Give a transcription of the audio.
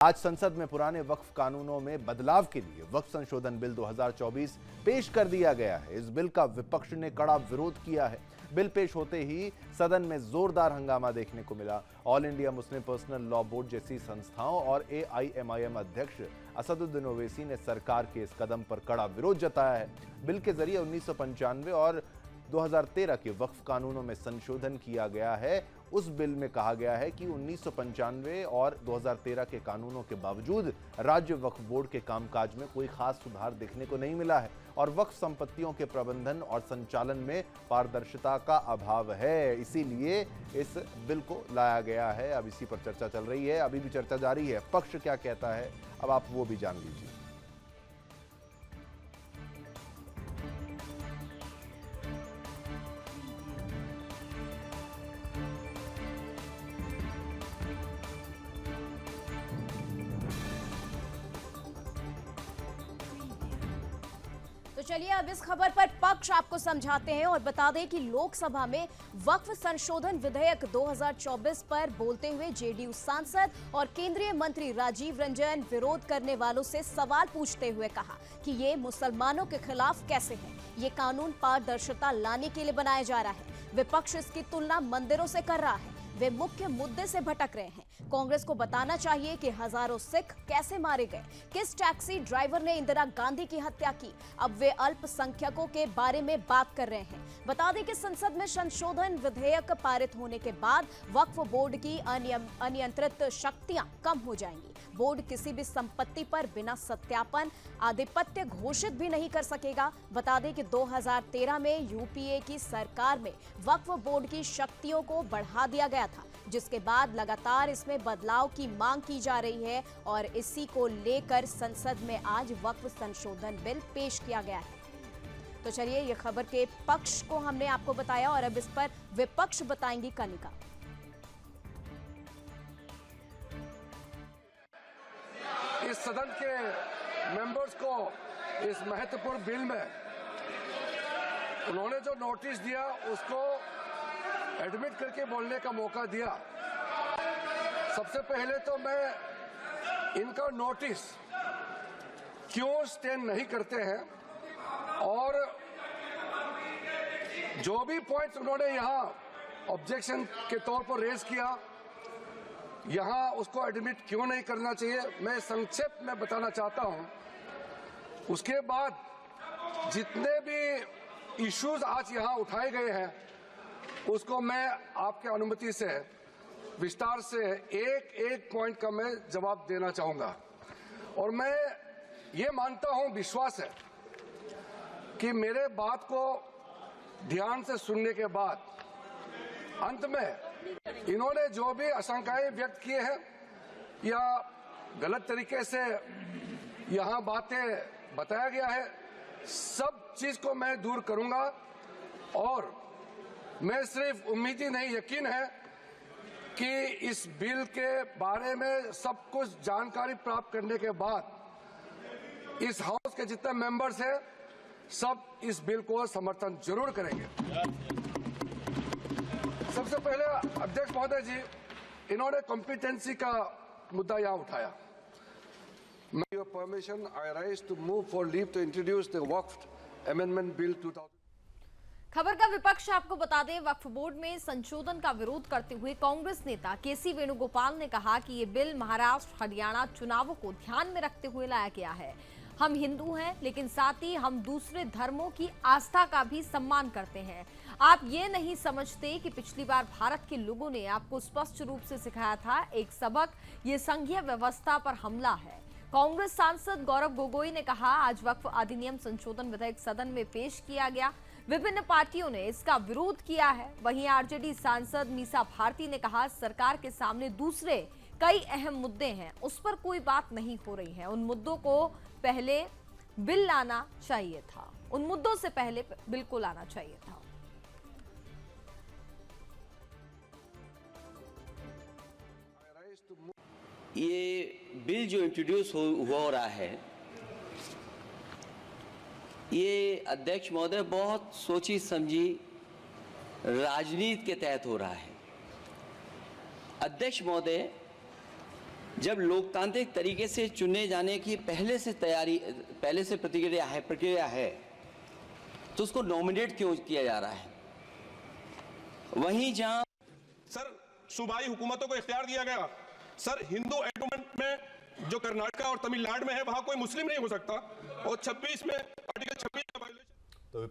आज संसद में पुराने वक्फ कानूनों में बदलाव के लिए वक्फ संशोधन बिल 2024 पेश कर दिया गया है। इस बिल का विपक्ष ने कड़ा विरोध किया है। बिल पेश होते ही सदन में जोरदार हंगामा देखने को मिला। All India Muslim personal law board जैसी संस्थाओं और AIMIM अध्यक्ष असदुद्दीन ओवैसी ने सरकार के इस कदम पर कड़ा विरोध जताया है। बिल के जरिए 1995 और 2013 के वक्फ कानूनों में संशोधन किया गया है। उस बिल में कहा गया है कि 1995 और 2013 के कानूनों के बावजूद राज्य वक्फ बोर्ड के कामकाज में कोई खास सुधार देखने को नहीं मिला है और वक्फ संपत्तियों के प्रबंधन और संचालन में पारदर्शिता का अभाव है। इसीलिए इस बिल को लाया गया है। अब इसी पर चर्चा चल रही है, अभी भी चर्चा जारी है। पक्ष क्या कहता है, अब आप वो भी जान लीजिए। तो चलिए अब इस खबर पर पक्ष आपको समझाते हैं और बता दें कि लोकसभा में वक्फ संशोधन विधेयक 2024 पर बोलते हुए JDU सांसद और केंद्रीय मंत्री राजीव रंजन विरोध करने वालों से सवाल पूछते हुए कहा कि ये मुसलमानों के खिलाफ कैसे है। ये कानून पारदर्शिता लाने के लिए बनाया जा रहा है। विपक्ष इसकी तुलना मंदिरों से कर रहा है। वे मुख्य मुद्दे से भटक रहे हैं। कांग्रेस को बताना चाहिए कि हजारों सिख कैसे मारे गए, किस टैक्सी ड्राइवर ने इंदिरा गांधी की हत्या की। अब वे अल्पसंख्यकों के बारे में बात कर रहे हैं। बता दें कि संसद में संशोधन विधेयक पारित होने के बाद वक्फ बोर्ड की अनियंत्रित शक्तियां कम हो जाएंगी। बोर्ड किसी भी संपत्ति पर बिना सत्यापन आधिपत्य घोषित भी नहीं कर सकेगा। बता दें कि 2013 में UPA की सरकार में वक्फ बोर्ड की शक्तियों को बढ़ा दिया गया था, जिसके बाद लगातार इसमें बदलाव की मांग की जा रही है और इसी को लेकर संसद में आज वक्फ संशोधन बिल पेश किया गया है। तो चलिए ये खबर के पक्ष को हमने आपको बताया और अब इस पर विपक्ष बताएंगी कनिका। इस सदन के मेंबर्स को इस महत्वपूर्ण बिल में उन्होंने जो नोटिस दिया उसको एडमिट करके बोलने का मौका दिया। सबसे पहले तो मैं इनका नोटिस क्यों स्टैंड नहीं करते हैं और जो भी पॉइंट्स उन्होंने यहां ऑब्जेक्शन के तौर पर रेज किया, यहां उसको एडमिट क्यों नहीं करना चाहिए, मैं संक्षेप में बताना चाहता हूं। उसके बाद जितने भी इश्यूज आज यहां उठाए गए हैं उसको मैं आपके अनुमति से विस्तार से एक एक पॉइंट का मैं जवाब देना चाहूंगा। और मैं ये मानता हूं, विश्वास है कि मेरे बात को ध्यान से सुनने के बाद अंत में इन्होंने जो भी आशंकाएं व्यक्त किए हैं या गलत तरीके से यहां बातें बताया गया है, सब चीज को मैं दूर करूंगा। और मैं सिर्फ उम्मीद ही नहीं, यकीन है कि इस बिल के बारे में सब कुछ जानकारी प्राप्त करने के बाद इस हाउस के जितने मेंबर्स हैं सब इस बिल को समर्थन जरूर करेंगे। सबसे पहले अध्यक्ष महोदय जी, इन्होंने कॉम्पिटेंसी का मुद्दा यहां उठाया। With your permission, I rise to move for leave to introduce the Waqf Amendment Bill 2000। खबर का विपक्ष आपको बता दें, वक्फ बोर्ड में संशोधन का विरोध करते हुए कांग्रेस नेता KC वेणुगोपाल ने कहा कि ये बिल महाराष्ट्र हरियाणा चुनावों को ध्यान में रखते हुए लाया गया है। हम हिंदू हैं, लेकिन साथ ही हम दूसरे धर्मों की आस्था का भी सम्मान करते हैं। आप ये नहीं समझते कि पिछली बार भारत के लोगों ने आपको स्पष्ट रूप से सिखाया था एक सबक, ये संघीय व्यवस्था पर हमला है। कांग्रेस सांसद गौरव गोगोई ने कहा, आज वक्फ अधिनियम संशोधन विधेयक सदन में पेश किया गया, विभिन्न पार्टियों ने इसका विरोध किया है। वहीं RJD सांसद मीसा भारती ने कहा, सरकार के सामने दूसरे कई अहम मुद्दे हैं, उस पर कोई बात नहीं हो रही है। उन मुद्दों को पहले बिल लाना चाहिए था, उन मुद्दों से पहले बिल को लाना चाहिए था। ये बिल जो इंट्रोड्यूस हो रहा है, ये अध्यक्ष महोदय बहुत सोची समझी राजनीति के तहत हो रहा है। अध्यक्ष महोदय, जब लोकतांत्रिक तरीके से चुने जाने की पहले से प्रक्रिया है तो उसको नॉमिनेट क्यों किया जा रहा है? वहीं जहां सर सूबाई हुकूमतों को इख्तियार दिया गया, सर हिंदू एंडोमेंट में जो कर्नाटक और तमिलनाडु में है वहां कोई मुस्लिम नहीं हो सकता, और 26 में आर्टिकल 26